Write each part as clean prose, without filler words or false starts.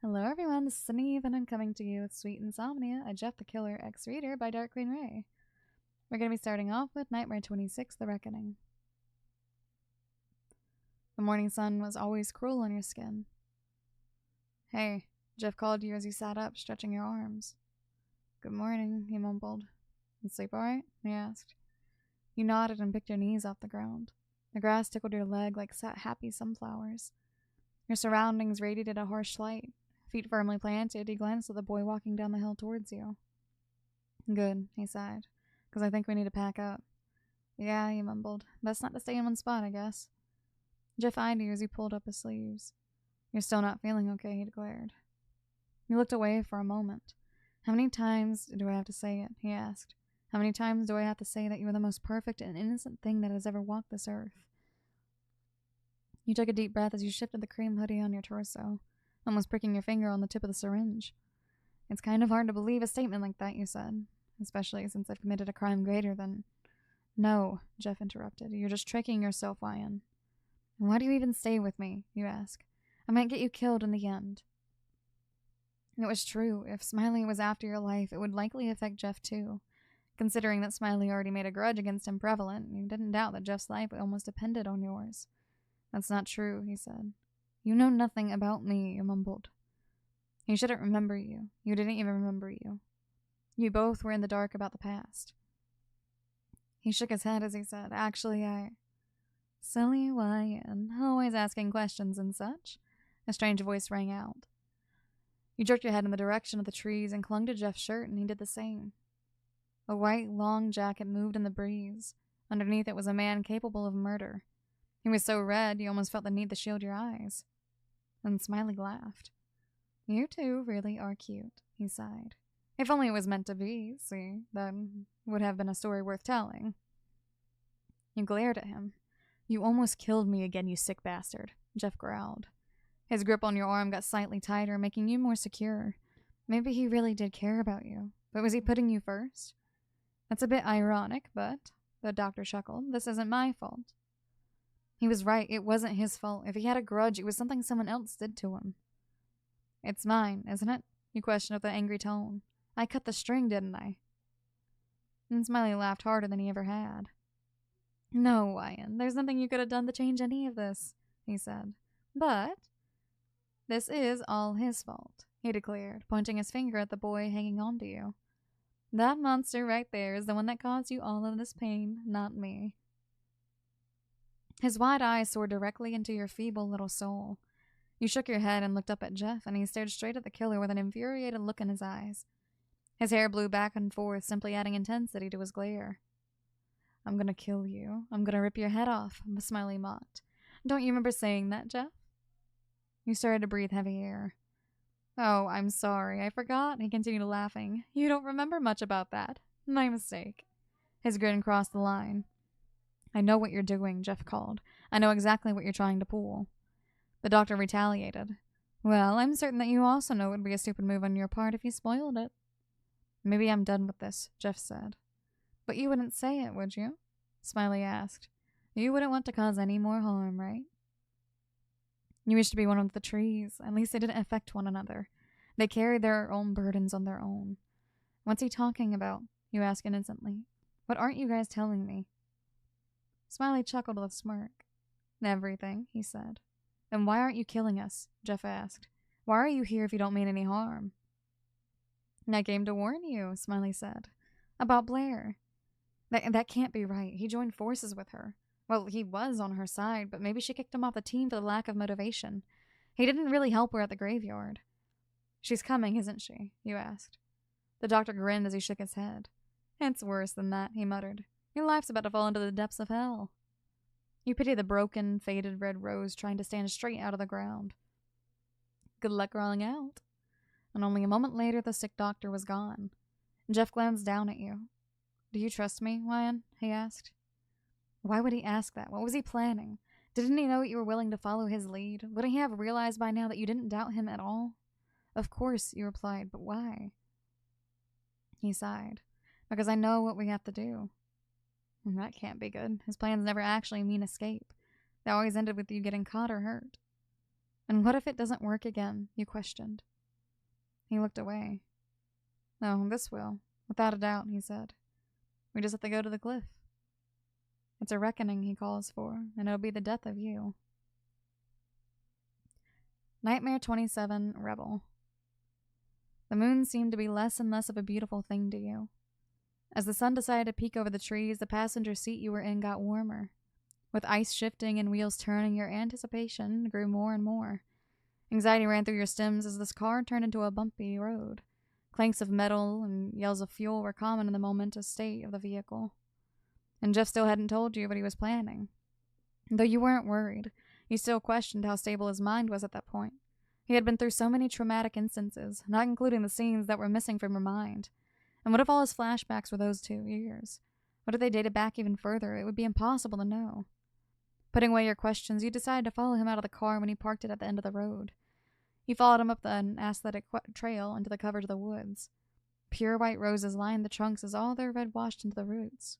Hello everyone, this is Eve, and I'm coming to you with Sweet Insomnia, a Jeff the Killer X-Reader by xXDarkQueenXxRei. We're going to be starting off with Nightmare 26, The Reckoning. The morning sun was always cruel on your skin. Hey, Jeff called you as you sat up, stretching your arms. Good morning, he mumbled. You sleep alright? He asked. You nodded and picked your knees off the ground. The grass tickled your leg like happy sunflowers. Your surroundings radiated a harsh light. Feet firmly planted, he glanced at the boy walking down the hill towards you. Good, he sighed, because I think we need to pack up. Yeah, he mumbled. Best not to stay in one spot, I guess. Jeff eyed you as he pulled up his sleeves. You're still not feeling okay, he declared. You looked away for a moment. How many times do I have to say it? He asked. How many times do I have to say that you are the most perfect and innocent thing that has ever walked this earth? You took a deep breath as you shifted the cream hoodie on your torso, almost pricking your finger on the tip of the syringe. It's kind of hard to believe a statement like that, you said, especially since I've committed a crime greater than... No, Jeff interrupted. You're just tricking yourself, Ryan. Why do you even stay with me, you ask? I might get you killed in the end. It was true. If Smiley was after your life, it would likely affect Jeff too. Considering that Smiley already made a grudge against him prevalent, you didn't doubt that Jeff's life almost depended on yours. That's not true, he said. You know nothing about me, you mumbled. He shouldn't remember you. You didn't even remember you. You both were in the dark about the past. He shook his head as he said, Actually, Silly Ryan, always asking questions and such. A strange voice rang out. You jerked your head in the direction of the trees and clung to Jeff's shirt, and he did the same. A white, long jacket moved in the breeze. Underneath it was a man capable of murder. He was so red, you almost felt the need to shield your eyes. And Smiley laughed. You two really are cute, he sighed. If only it was meant to be, see, that would have been a story worth telling. You glared at him. You almost killed me again, you sick bastard, Jeff growled. His grip on your arm got slightly tighter, making you more secure. Maybe he really did care about you, but was he putting you first? That's a bit ironic, but, the doctor chuckled, this isn't my fault. He was right, it wasn't his fault. If he had a grudge, it was something someone else did to him. It's mine, isn't it? You questioned with an angry tone. I cut the string, didn't I? And Smiley laughed harder than he ever had. No, Ryan, there's nothing you could have done to change any of this, he said. But this is all his fault, he declared, pointing his finger at the boy hanging on to you. That monster right there is the one that caused you all of this pain, not me. His wide eyes soared directly into your feeble little soul. You shook your head and looked up at Jeff, and he stared straight at the killer with an infuriated look in his eyes. His hair blew back and forth, simply adding intensity to his glare. I'm gonna kill you. I'm gonna rip your head off, Smiley mocked. Don't you remember saying that, Jeff? You started to breathe heavy air. Oh, I'm sorry, I forgot, he continued laughing. You don't remember much about that. My mistake. His grin crossed the line. I know what you're doing, Jeff called. I know exactly what you're trying to pull. The doctor retaliated. Well, I'm certain that you also know it would be a stupid move on your part if you spoiled it. Maybe I'm done with this, Jeff said. But you wouldn't say it, would you? Smiley asked. You wouldn't want to cause any more harm, right? You wish to be one of the trees. At least they didn't affect one another. They carried their own burdens on their own. What's he talking about? You asked innocently. What aren't you guys telling me? Smiley chuckled with a smirk. Everything, he said. And why aren't you killing us? Jeff asked. Why are you here if you don't mean any harm? I came to warn you, Smiley said. About Blair. That can't be right. He joined forces with her. Well, he was on her side, but maybe she kicked him off the team for the lack of motivation. He didn't really help her at the graveyard. She's coming, isn't she? You asked. The doctor grinned as he shook his head. It's worse than that, he muttered. Your life's about to fall into the depths of hell. You pity the broken, faded red rose trying to stand straight out of the ground. Good luck crawling out. And only a moment later, the sick doctor was gone. Jeff glanced down at you. Do you trust me, Ryan? He asked. Why would he ask that? What was he planning? Didn't he know you were willing to follow his lead? Wouldn't he have realized by now that you didn't doubt him at all? Of course, you replied, but why? He sighed. Because I know what we have to do. And that can't be good. His plans never actually mean escape. They always ended with you getting caught or hurt. And what if it doesn't work again? You questioned. He looked away. No, this will. Without a doubt, he said. We just have to go to the cliff. It's a reckoning he calls for, and it'll be the death of you. Nightmare 27, Rebel. The moon seemed to be less and less of a beautiful thing to you. As the sun decided to peek over the trees, the passenger seat you were in got warmer. With ice shifting and wheels turning, your anticipation grew more and more. Anxiety ran through your stems as this car turned into a bumpy road. Clanks of metal and yells of fuel were common in the momentous state of the vehicle. And Jeff still hadn't told you what he was planning. Though you weren't worried, you still questioned how stable his mind was at that point. He had been through so many traumatic instances, not including the scenes that were missing from your mind. And what if all his flashbacks were those 2 years? What if they dated back even further? It would be impossible to know. Putting away your questions, you decided to follow him out of the car when he parked it at the end of the road. You followed him up the aesthetic trail into the covers of the woods. Pure white roses lined the trunks as all their red washed into the roots.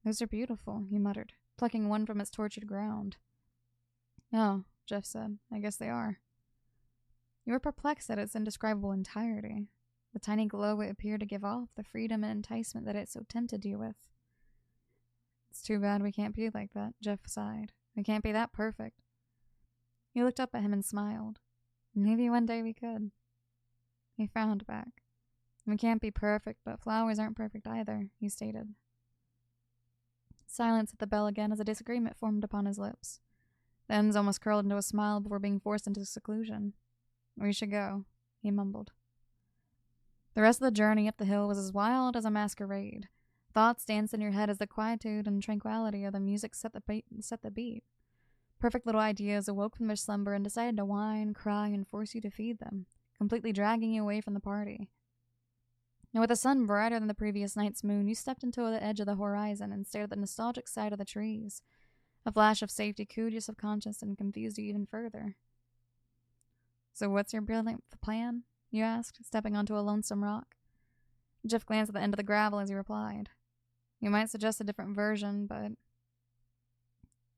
Those are beautiful, you muttered, plucking one from its tortured ground. Oh, Jeff said, I guess they are. You were perplexed at its indescribable entirety, the tiny glow it appeared to give off, the freedom and enticement that it so tempted you with. It's too bad we can't be like that, Jeff sighed. We can't be that perfect. You looked up at him and smiled. Maybe one day we could. He frowned back. We can't be perfect, but flowers aren't perfect either, he stated. Silence at the bell again as a disagreement formed upon his lips. The ends almost curled into a smile before being forced into seclusion. We should go, he mumbled. The rest of the journey up the hill was as wild as a masquerade. Thoughts danced in your head as the quietude and tranquility of the music set the beat. Perfect little ideas awoke from their slumber and decided to whine, cry, and force you to feed them, completely dragging you away from the party. And with the sun brighter than the previous night's moon, you stepped into the edge of the horizon and stared at the nostalgic sight of the trees. A flash of safety cooed your subconscious and confused you even further. So what's your brilliant plan? You asked, stepping onto a lonesome rock. Jeff glanced at the end of the gravel as he replied. You might suggest a different version, but...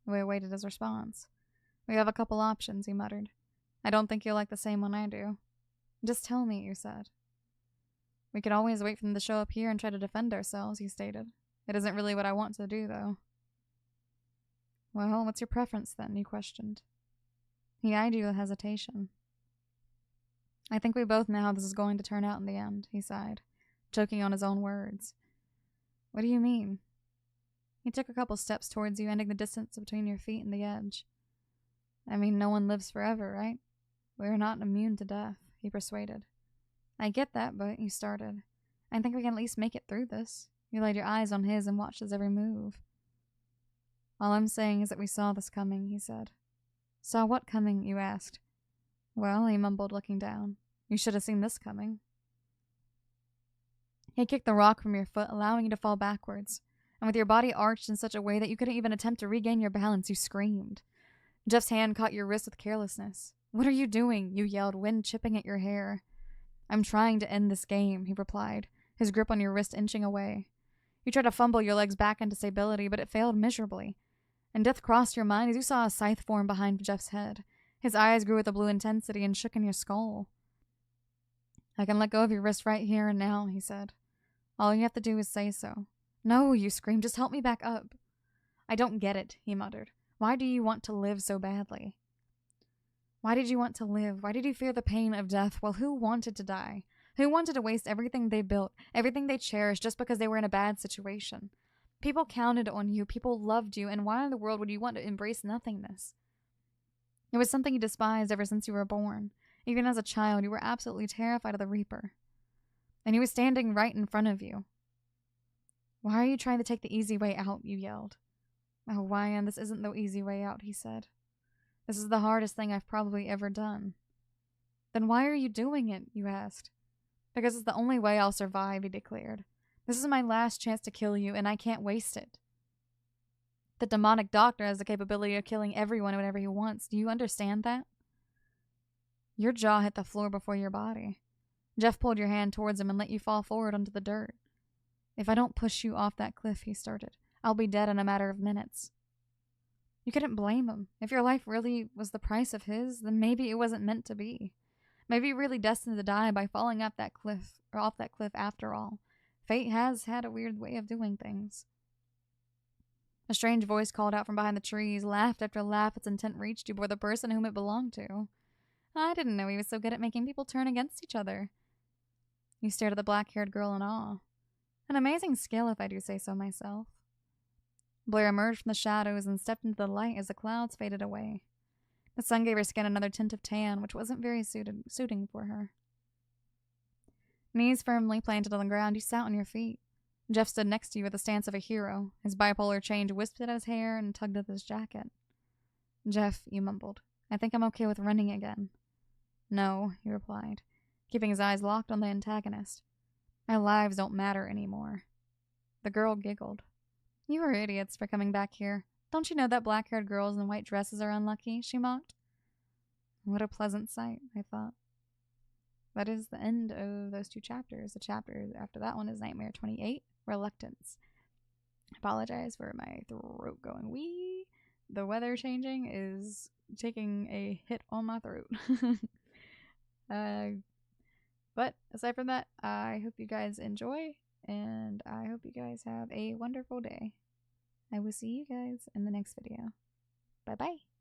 We awaited his response. We have a couple options, he muttered. I don't think you'll like the same one I do. Just tell me, you said. We could always wait for them to show up here and try to defend ourselves, he stated. It isn't really what I want to do, though. Well, what's your preference, then? You questioned. He eyed you with hesitation. I think we both know how this is going to turn out in the end, he sighed, choking on his own words. What do you mean? He took a couple steps towards you, ending the distance between your feet and the edge. I mean, no one lives forever, right? We're not immune to death, he persuaded. I get that, but you started. I think we can at least make it through this. You laid your eyes on his and watched his every move. All I'm saying is that we saw this coming, he said. Saw what coming, you asked. Well, he mumbled, looking down. You should have seen this coming. He kicked the rock from your foot, allowing you to fall backwards. And with your body arched in such a way that you couldn't even attempt to regain your balance, you screamed. Jeff's hand caught your wrist with carelessness. What are you doing? You yelled, wind chipping at your hair. I'm trying to end this game, he replied, his grip on your wrist inching away. You tried to fumble your legs back into stability, but it failed miserably. And death crossed your mind as you saw a scythe form behind Jeff's head. His eyes grew with a blue intensity and shook in your skull. I can let go of your wrist right here and now, he said. All you have to do is say so. No, you screamed, just help me back up. I don't get it, he muttered. Why do you want to live so badly? Why did you want to live? Why did you fear the pain of death? Well, who wanted to die? Who wanted to waste everything they built, everything they cherished, just because they were in a bad situation? People counted on you, people loved you, and why in the world would you want to embrace nothingness? It was something you despised ever since you were born. Even as a child, you were absolutely terrified of the Reaper. And he was standing right in front of you. Why are you trying to take the easy way out? You yelled. Oh, Ryan, this isn't the easy way out, he said. This is the hardest thing I've probably ever done. Then why are you doing it? You asked. Because it's the only way I'll survive, he declared. This is my last chance to kill you, and I can't waste it. The demonic doctor has the capability of killing everyone whenever he wants. Do you understand that? Your jaw hit the floor before your body. Jeff pulled your hand towards him and let you fall forward onto the dirt. If I don't push you off that cliff, he started, I'll be dead in a matter of minutes. You couldn't blame him. If your life really was the price of his, then maybe it wasn't meant to be. Maybe really destined to die by falling off that cliff after all. Fate has had a weird way of doing things. A strange voice called out from behind the trees, laughed after laugh its intent reached you before the person whom it belonged to. I didn't know he was so good at making people turn against each other. You stared at the black-haired girl in awe. An amazing skill, if I do say so myself. Blair emerged from the shadows and stepped into the light as the clouds faded away. The sun gave her skin another tint of tan, which wasn't very suiting for her. Knees firmly planted on the ground, you sat on your feet. Jeff stood next to you with the stance of a hero. His bipolar change wisped at his hair and tugged at his jacket. Jeff, you mumbled. I think I'm okay with running again. No, he replied, keeping his eyes locked on the antagonist. My lives don't matter anymore. The girl giggled. You are idiots for coming back here. Don't you know that black-haired girls in white dresses are unlucky? She mocked. What a pleasant sight, I thought. That is the end of those 2 chapters. The chapter after that one is Nightmare 28, Reluctance. I apologize for my throat going wee. The weather changing is taking a hit on my throat. But aside from that, I hope you guys enjoy, and I hope you guys have a wonderful day. I will see you guys in the next video. Bye-bye.